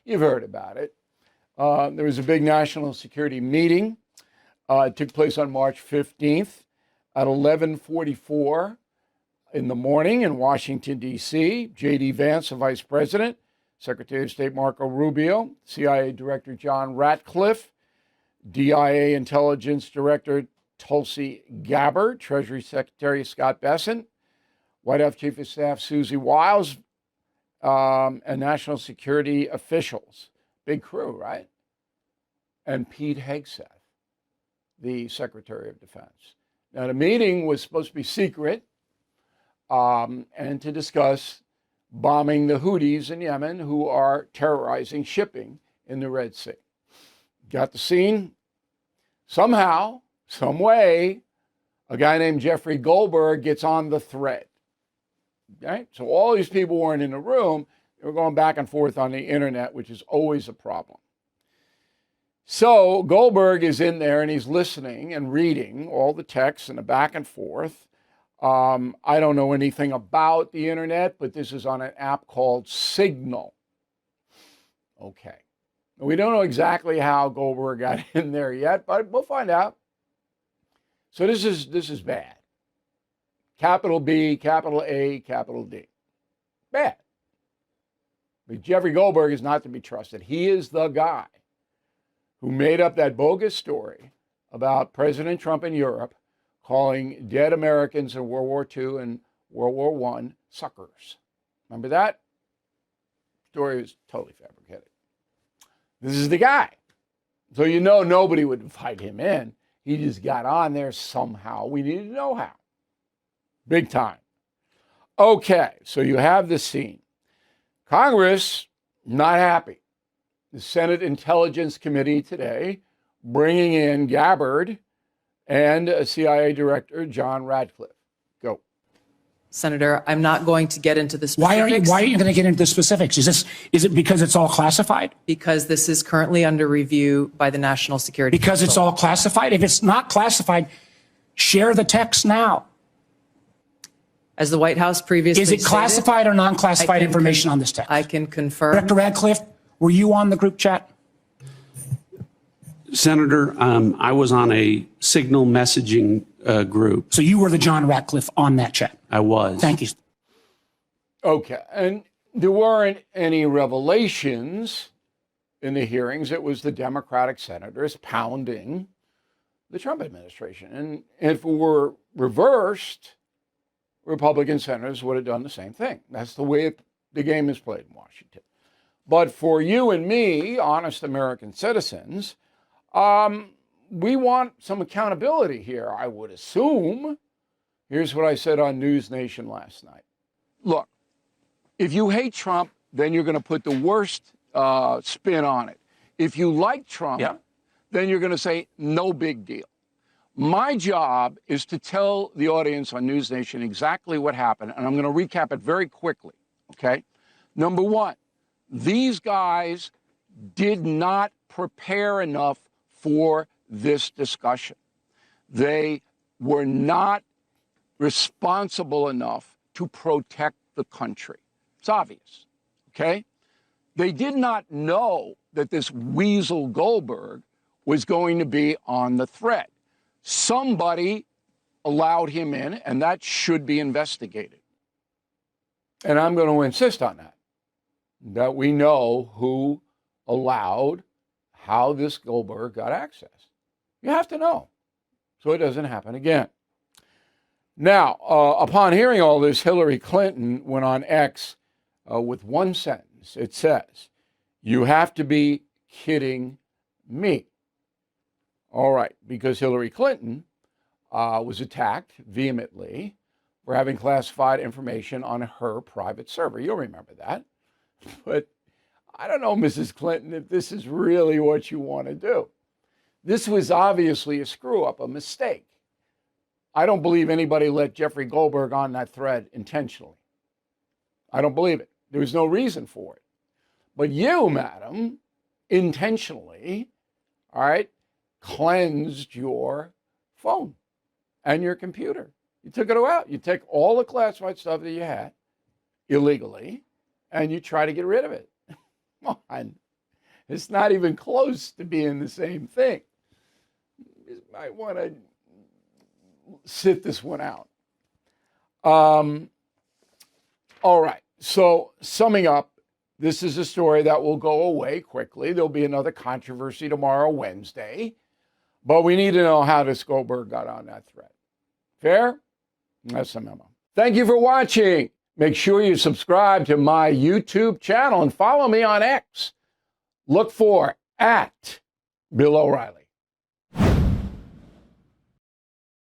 You've heard about it. There was a big national security meeting. It took place on March 15th at 11:44 in the morning in Washington, D.C. J.D. Vance, the vice president, Secretary of State Marco Rubio, CIA Director John Ratcliffe, DIA Intelligence Director Tulsi Gabbard, Treasury Secretary Scott Bessent, White House Chief of Staff Susie Wiles, and national security officials. Big crew, right? And Pete Hegseth, the Secretary of Defense. Now, the meeting was supposed to be secret and to discuss bombing the Houthis in Yemen, who are terrorizing shipping in the Red Sea. Got the scene? Somehow, some way, a guy named Jeffrey Goldberg gets on the thread. Okay? So all these people weren't in the room. They were going back and forth on the internet, which is always a problem. So Goldberg is in there and he's listening and reading all the texts and the back and forth. I don't know anything about the internet, but this is on an app called Signal. Okay. We don't know exactly how Goldberg got in there yet, but we'll find out. So this is bad. Capital B, capital A, capital D. Bad. But Jeffrey Goldberg is not to be trusted. He is the guy who made up that bogus story about President Trump in Europe calling dead Americans in World War II and World War I suckers. Remember that? Story was totally fabricated. This is the guy. So you know nobody would invite him in. He just got on there somehow. We need to know how. Big time. Okay, so you have the scene. Congress, not happy. The Senate Intelligence Committee today bringing in Gabbard and CIA Director John Ratcliffe. Go. Senator, I'm not going to get into the specifics. Why are you going to get into the specifics? Is it because it's all classified? Because this is currently under review by the National Security Council. Because it's all classified? If it's not classified, share the text now. As the White House previously stated, is it classified or non-classified information on this text? I can confirm. Director Ratcliffe, were you on the group chat? Senator, I was on a Signal messaging group. So you were the John Ratcliffe on that chat? I was. Thank you. Okay, and there weren't any revelations in the hearings. It was the Democratic senators pounding the Trump administration. And if it were reversed, Republican senators would have done the same thing. That's the way the game is played in Washington. But for you and me, honest American citizens, we want some accountability here, I would assume. Here's what I said on News Nation last night. Look, if you hate Trump, then you're going to put the worst spin on it. If you like Trump, then you're going to say, no big deal. My job is to tell the audience on News Nation exactly what happened, and I'm going to recap it very quickly, okay? Number one, these guys did not prepare enough for this discussion. They were not responsible enough to protect the country. It's obvious, okay? They did not know that this weasel Goldberg was going to be on the thread. Somebody allowed him in, and that should be investigated. And I'm going to insist on that we know who allowed how this Goldberg got access. You have to know, so it doesn't happen again. Now, upon hearing all this, Hillary Clinton went on X with one sentence. It says, "You have to be kidding me." All right, because Hillary Clinton was attacked vehemently for having classified information on her private server. You'll remember that. But I don't know, Mrs. Clinton, if this is really what you want to do. This was obviously a screw-up, a mistake. I don't believe anybody let Jeffrey Goldberg on that thread intentionally. I don't believe it. There was no reason for it. But you, madam, intentionally, all right, cleansed your phone and your computer. You took it out. You take all the classified stuff that you had illegally, and you try to get rid of it. Come on. It's not even close to being the same thing. You might want to sit this one out. All right. So summing up, this is a story that will go away quickly. There'll be another controversy tomorrow, Wednesday. But we need to know how this Goldberg got on that thread. Fair? That's the memo. Thank you for watching. Make sure you subscribe to my YouTube channel and follow me on X. Look for @Bill O'Reilly.